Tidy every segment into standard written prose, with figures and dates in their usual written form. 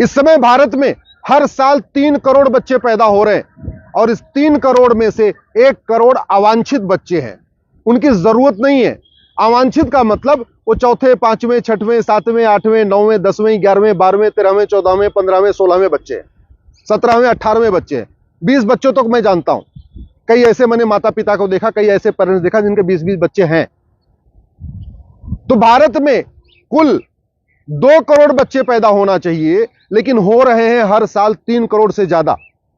इस समय भारत में हर साल 3 करोड़ बच्चे पैदा हो रहे हैं और इस 3 करोड़ में से 1 करोड़ अवांछित बच्चे हैं। उनकी जरूरत नहीं है। अवांछित का मतलब वो चौथे, पांचवें, छठवें, सातवें, आठवें, 9वें, 10वें, 11वें, 12वें, 13वें, 14वें, 15वें, 16वें बच्चे हैं, 17वें, 18वें बच्चे हैं। 20 बच्चों तक मैं जानता हूं। कई ऐसे मैंने माता पिता को देखा, कई ऐसे पेरेंट्स देखा जिनके 20-20 बच्चे हैं। तो भारत में कुल 2 करोड़ बच्चे पैदा होना चाहिए, लेकिन हो रहे हैं हर साल 3 करोड़ से ज्यादा।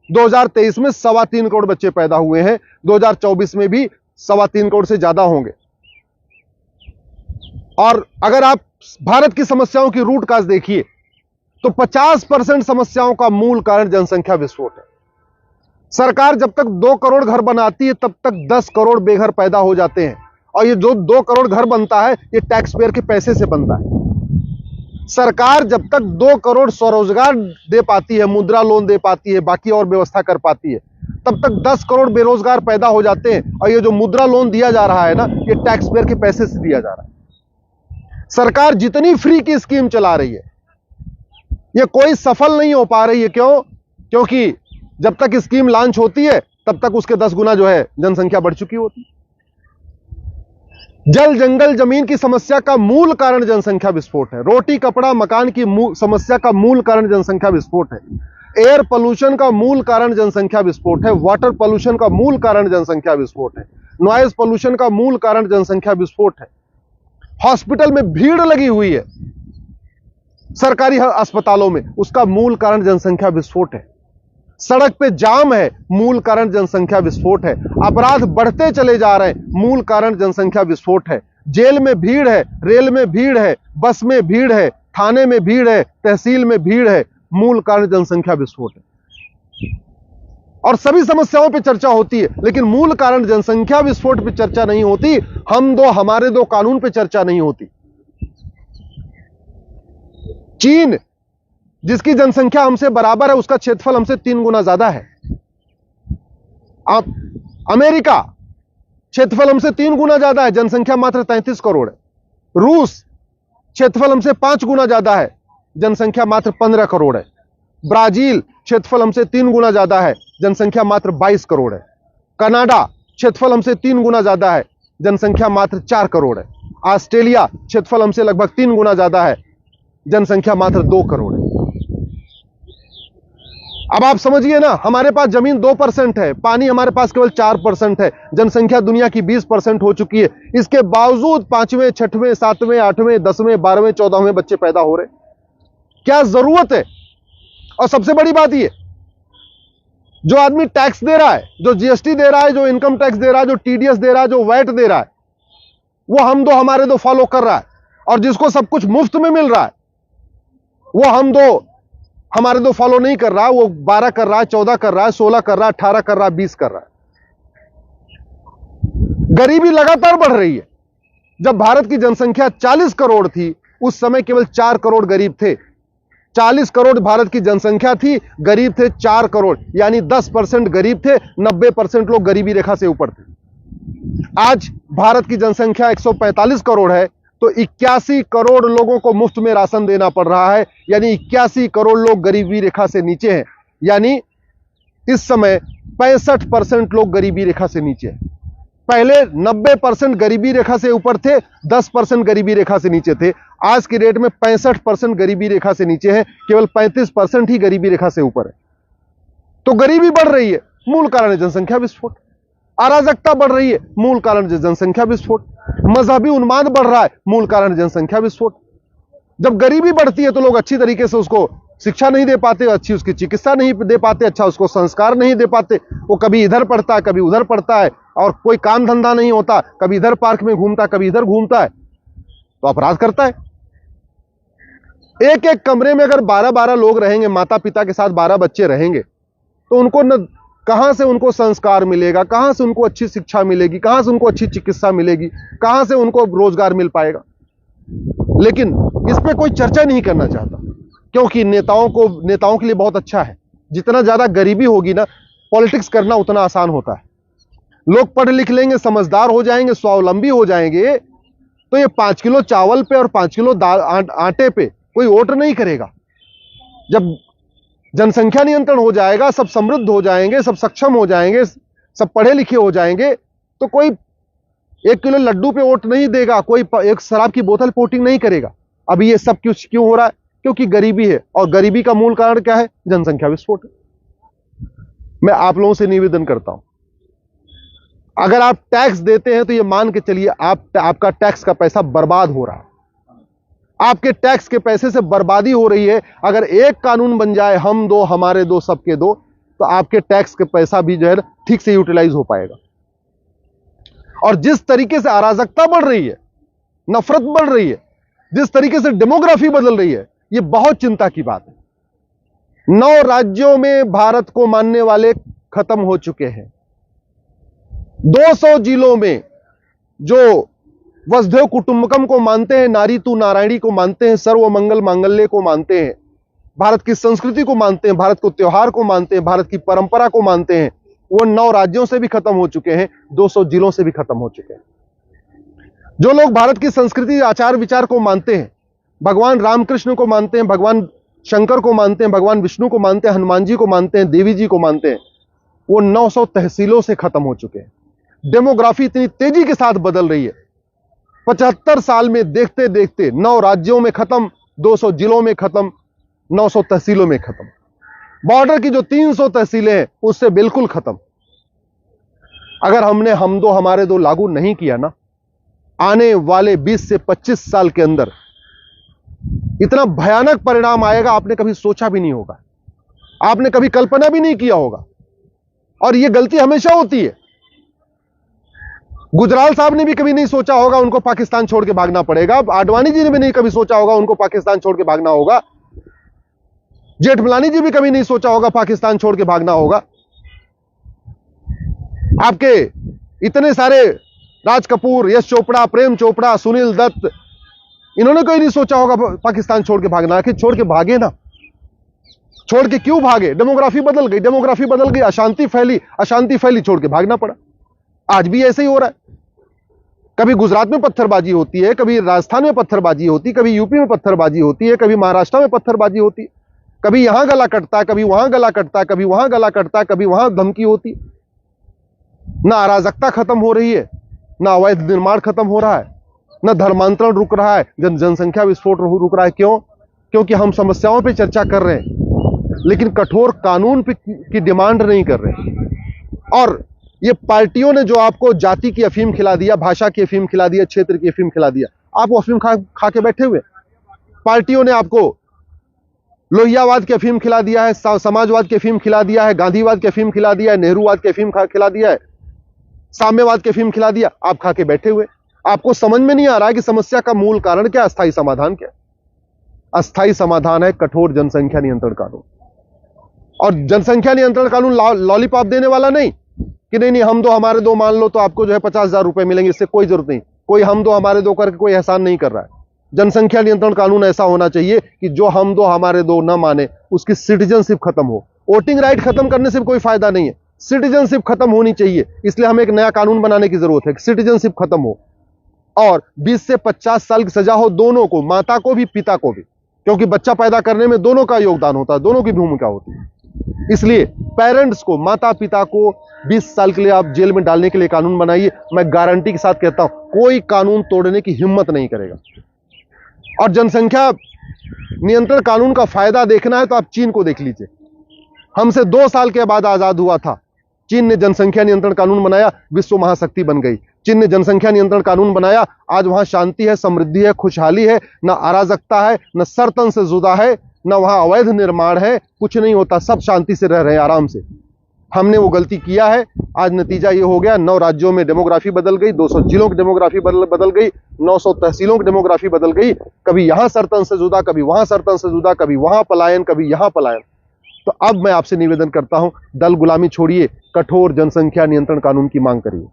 2023 में 3.25 करोड़ बच्चे पैदा हुए हैं, 2024 में भी 3.25 करोड़ से ज्यादा होंगे। और अगर आप भारत की समस्याओं की रूट काज देखिए तो 50% समस्याओं का मूल कारण जनसंख्या विस्फोट है। सरकार जब तक 2 करोड़ घर बनाती है तब तक 10 करोड़ बेघर पैदा हो जाते हैं, और ये जो 2 करोड़ घर बनता है ये टैक्स पेयर के पैसे से बनता है। सरकार जब तक 2 करोड़ स्वरोजगार दे पाती है, मुद्रा लोन दे पाती है, बाकी और व्यवस्था कर पाती है, तब तक 10 करोड़ बेरोजगार पैदा हो जाते हैं। और ये जो मुद्रा लोन दिया जा रहा है ना, ये टैक्स पेयर के पैसे से दिया जा रहा है। सरकार जितनी फ्री की स्कीम चला रही है ये कोई सफल नहीं हो पा रही है। क्यों? क्योंकि जब तक स्कीम लॉन्च होती है तब तक उसके 10 गुना जो है जनसंख्या बढ़ चुकी होती है। जल, जंगल, जमीन की समस्या का मूल कारण जनसंख्या विस्फोट है। रोटी, कपड़ा, मकान की समस्या का मूल कारण जनसंख्या विस्फोट है। एयर पोल्यूशन का मूल कारण जनसंख्या विस्फोट है। वाटर पोल्यूशन का मूल कारण जनसंख्या विस्फोट है। नॉइज पोल्यूशन का मूल कारण जनसंख्या विस्फोट है। हॉस्पिटल में भीड़ लगी हुई है सरकारी अस्पतालों में, उसका मूल कारण जनसंख्या विस्फोट है। सड़क पे जाम है, मूल कारण जनसंख्या विस्फोट है। अपराध बढ़ते चले जा रहे हैं, मूल कारण जनसंख्या विस्फोट है। जेल में भीड़ है, रेल में भीड़ है, बस में भीड़ है, थाने में भीड़ है, तहसील में भीड़ है, मूल कारण जनसंख्या विस्फोट है। और सभी समस्याओं पे चर्चा होती है, लेकिन मूल कारण जनसंख्या विस्फोट पे चर्चा नहीं होती। हम दो हमारे दो कानून पे चर्चा नहीं होती। चीन जिसकी जनसंख्या हमसे बराबर है, उसका क्षेत्रफल हमसे 3 गुना ज्यादा है। अमेरिका क्षेत्रफल हमसे 3 गुना ज्यादा है, जनसंख्या मात्र 33 करोड़ है। रूस क्षेत्रफल हमसे 5 गुना ज्यादा है, जनसंख्या मात्र 15 करोड़ है। ब्राजील क्षेत्रफल हमसे 3 गुना ज्यादा है, जनसंख्या मात्र 22 करोड़ है। कनाडा क्षेत्रफल हमसे 3 गुना ज्यादा है, जनसंख्या मात्र 4 करोड़ है। ऑस्ट्रेलिया क्षेत्रफल हमसे लगभग 3 गुना ज्यादा है, जनसंख्या मात्र 2 करोड़ है। अब आप समझिए ना, हमारे पास जमीन 2% है, पानी हमारे पास केवल 4% है, जनसंख्या दुनिया की 20% हो चुकी है। इसके बावजूद 5वें, 6वें, 7वें, 8वें, 10वें, 12वें, 14वें बच्चे पैदा हो रहे। क्या जरूरत है? और सबसे बड़ी बात यह, जो आदमी टैक्स दे रहा है, जो जीएसटी दे रहा है, जो इनकम टैक्स दे रहा है, जो टीडीएस दे रहा है, जो वैट दे रहा है, वो हम दो हमारे दो फॉलो कर रहा है। और जिसको सब कुछ मुफ्त में मिल रहा है वो हम दो हमारे दो फॉलो नहीं कर रहा है। वो 12 कर रहा है, 14 कर रहा है, 16 कर रहा है, 18 कर रहा है, 20 कर रहा है। गरीबी लगातार बढ़ रही है। जब भारत की जनसंख्या 40 करोड़ थी उस समय केवल 4 करोड़ गरीब थे। 40 करोड़ भारत की जनसंख्या थी, गरीब थे 4 करोड़, यानी 10% गरीब थे, 90% लोग गरीबी रेखा से ऊपर थे। आज भारत की जनसंख्या 145 करोड़ है तो 81 करोड़ लोगों को मुफ्त में राशन देना पड़ रहा है, यानी 81 करोड़ लोग गरीबी रेखा से नीचे हैं। यानी इस समय 65% लोग गरीबी रेखा से नीचे हैं। पहले 90% गरीबी रेखा से ऊपर थे, 10% गरीबी रेखा से नीचे थे। आज की डेट में 65% गरीबी रेखा से नीचे है, केवल 35% ही गरीबी रेखा से ऊपर है। तो गरीबी बढ़ रही है, मूल कारण है जनसंख्या विस्फोट। अराजकता बढ़ रही है, मूल कारण है जनसंख्या विस्फोट। मजहबी उन्माद बढ़ रहा है, मूल कारण है जनसंख्या विस्फोट। जब गरीबी बढ़ती है तो लोग अच्छी तरीके से उसको शिक्षा नहीं दे पाते, अच्छी उसकी चिकित्सा नहीं दे पाते, अच्छा उसको संस्कार नहीं दे पाते। वो कभी इधर पढ़ता है, कभी उधर पढ़ता है, और कोई काम धंधा नहीं होता, कभी इधर पार्क में घूमता, कभी इधर घूमता है, तो अपराध करता है। एक एक कमरे में अगर 12-12 लोग रहेंगे, माता पिता के साथ 12 बच्चे रहेंगे, तो उनको न कहां से उनको संस्कार मिलेगा, कहां से उनको अच्छी शिक्षा मिलेगी, कहां से उनको अच्छी चिकित्सा मिलेगी, कहां से उनको रोजगार मिल पाएगा। लेकिन इस पे कोई चर्चा नहीं करना चाहता, क्योंकि नेताओं के लिए बहुत अच्छा है। जितना ज्यादा गरीबी होगी ना, पॉलिटिक्स करना उतना आसान होता है। लोग पढ़ लिख लेंगे, समझदार हो जाएंगे, स्वावलंबी हो जाएंगे, तो ये 5 किलो चावल पे और 5 किलो आटे पे कोई वोट नहीं करेगा। जब जनसंख्या नियंत्रण हो जाएगा, सब समृद्ध हो जाएंगे, सब सक्षम हो जाएंगे, सब पढ़े लिखे हो जाएंगे, तो कोई 1 किलो लड्डू पे वोट नहीं देगा, कोई एक शराब की बोतल पे वोटिंग नहीं करेगा। अभी ये सब क्यों हो रहा है? क्योंकि गरीबी है, और गरीबी का मूल कारण क्या है? जनसंख्या विस्फोट। मैं आप लोगों से निवेदन करता हूं, अगर आप टैक्स देते हैं तो ये मान के चलिए आपका टैक्स का पैसा बर्बाद हो रहा है, आपके टैक्स के पैसे से बर्बादी हो रही है। अगर एक कानून बन जाए, हम दो हमारे दो सबके दो, तो आपके टैक्स के पैसा भी जो है ठीक से यूटिलाइज हो पाएगा। और जिस तरीके से अराजकता बढ़ रही है, नफरत बढ़ रही है, जिस तरीके से डेमोग्राफी बदल रही है, यह बहुत चिंता की बात है। 9 राज्यों में भारत को मानने वाले खत्म हो चुके हैं। 200 जिलों में जो वसुधैव कुटुंबकम को मानते हैं, नारी तू नारायणी को मानते हैं, सर्वमंगल मांगल्य को मानते हैं, भारत की संस्कृति को मानते हैं, भारत को त्योहार को मानते हैं, भारत की परंपरा को मानते हैं, वो 9 राज्यों से भी खत्म हो चुके हैं, 200 जिलों से भी खत्म हो चुके हैं। जो लोग भारत की संस्कृति, आचार विचार को मानते हैं, भगवान रामकृष्ण को मानते हैं, भगवान शंकर को मानते हैं, भगवान विष्णु को मानते हैं, हनुमान जी को मानते हैं, देवी जी को मानते हैं, वो 900 तहसीलों से खत्म हो चुके हैं। डेमोग्राफी इतनी तेजी के साथ बदल रही है, 75 साल में देखते देखते 9 राज्यों में खत्म, 200 जिलों में खत्म, 900 तहसीलों में खत्म। बॉर्डर की जो 300 तहसीलें हैं उससे बिल्कुल खत्म। अगर हमने हम दो हमारे दो लागू नहीं किया ना, आने वाले 20 से 25 साल के अंदर इतना भयानक परिणाम आएगा, आपने कभी सोचा भी नहीं होगा, आपने कभी कल्पना भी नहीं किया होगा। और यह गलती हमेशा होती है। गुजराल साहब ने भी कभी नहीं सोचा होगा उनको पाकिस्तान छोड़ के भागना पड़ेगा, आडवाणी जी ने भी नहीं कभी सोचा होगा उनको पाकिस्तान छोड़ के भागना होगा, जेठमलानी जी भी कभी नहीं सोचा होगा पाकिस्तान छोड़ के भागना होगा। आपके इतने सारे राज कपूर, यश चोपड़ा, प्रेम चोपड़ा, सुनील दत्त, इन्होंने कोई नहीं सोचा होगा पाकिस्तान छोड़ के भागना। आखिर छोड़ के भागे ना, छोड़ के क्यों भागे? डेमोग्राफी बदल गई, डेमोग्राफी बदल गई, अशांति फैली, अशांति फैली, छोड़ के भागना पड़ा। आज भी ऐसे ही हो रहा है। कभी गुजरात में पत्थरबाजी होती है, कभी राजस्थान में पत्थरबाजी होती है, कभी यूपी में पत्थरबाजी होती है, कभी महाराष्ट्र में पत्थरबाजी होती है, कभी यहां गला कटता है, कभी वहां गला कटता है, कभी वहां गला कटता है, कभी वहां धमकी होती है। ना अराजकता खत्म हो रही है, ना अवैध निर्माण खत्म हो रहा है, ना धर्मांतरण रुक रहा है, जनसंख्या विस्फोट रुक रहा है। क्यों? क्योंकि हम समस्याओं पे चर्चा कर रहे हैं, लेकिन कठोर कानून की डिमांड नहीं कर रहे। और ये पार्टियों ने जो आपको जाति की अफीम खिला दिया, भाषा की अफीम खिला दिया, क्षेत्र की अफीम खिला दिया, आप वो अफीम खा के बैठे हुए। पार्टियों ने आपको लोहियावाद की अफीम खिला दिया है, समाजवाद की अफीम खिला दिया है, गांधीवाद की अफीम खिला दिया है, नेहरूवाद की अफीम खिला दिया है, साम्यवाद की अफीम खिला दिया, आप खा के बैठे हुए। आपको समझ में नहीं आ रहा है कि समस्या का मूल कारण क्या, अस्थायी समाधान क्या? अस्थायी समाधान है कठोर जनसंख्या नियंत्रण कानून। और जनसंख्या नियंत्रण कानून लॉलीपॉप देने वाला नहीं कि नहीं हम दो हमारे दो मान लो तो आपको जो है 50,000 रुपए मिलेंगे, इससे कोई जरूरत नहीं। कोई हम दो हमारे दो करके कोई एहसान नहीं कर रहा है। जनसंख्या नियंत्रण कानून ऐसा होना चाहिए कि जो हम दो हमारे दो न माने, उसकी सिटीजनशिप खत्म हो। वोटिंग राइट खत्म करने से कोई फायदा नहीं है, सिटीजनशिप खत्म होनी चाहिए। इसलिए हमें एक नया कानून बनाने की जरूरत है कि सिटीजनशिप खत्म हो और 20 से 50 साल की सजा हो दोनों को, माता को भी पिता को भी, क्योंकि बच्चा पैदा करने में दोनों का योगदान होता है, दोनों की भूमिका होती है। इसलिए पेरेंट्स को, माता पिता को 20 साल के लिए आप जेल में डालने के लिए कानून बनाइए। मैं गारंटी के साथ कहता हूं कोई कानून तोड़ने की हिम्मत नहीं करेगा। और जनसंख्या नियंत्रण कानून का फायदा देखना है तो आप चीन को देख लीजिए। हमसे 2 साल के बाद आजाद हुआ था, चीन ने जनसंख्या नियंत्रण कानून बनाया, विश्व महाशक्ति बन गई। चीन ने जनसंख्या नियंत्रण कानून बनाया, आज वहां शांति है, समृद्धि है, खुशहाली है, ना अराजकता है, न सरतन से जुदा है, न वहां अवैध निर्माण है, कुछ नहीं होता, सब शांति से रह रहे हैं आराम से। हमने वो गलती किया है, आज नतीजा ये हो गया। 9 राज्यों में डेमोग्राफी बदल गई, 200 जिलों की डेमोग्राफी बदल गई, 900 तहसीलों की डेमोग्राफी बदल गई। कभी यहां सरतन से जुदा, कभी वहां सरतन से जुदा, कभी वहां पलायन, कभी यहां पलायन। तो अब मैं आपसे निवेदन करता हूं, दल गुलामी छोड़िए, कठोर जनसंख्या नियंत्रण कानून की मांग करिए।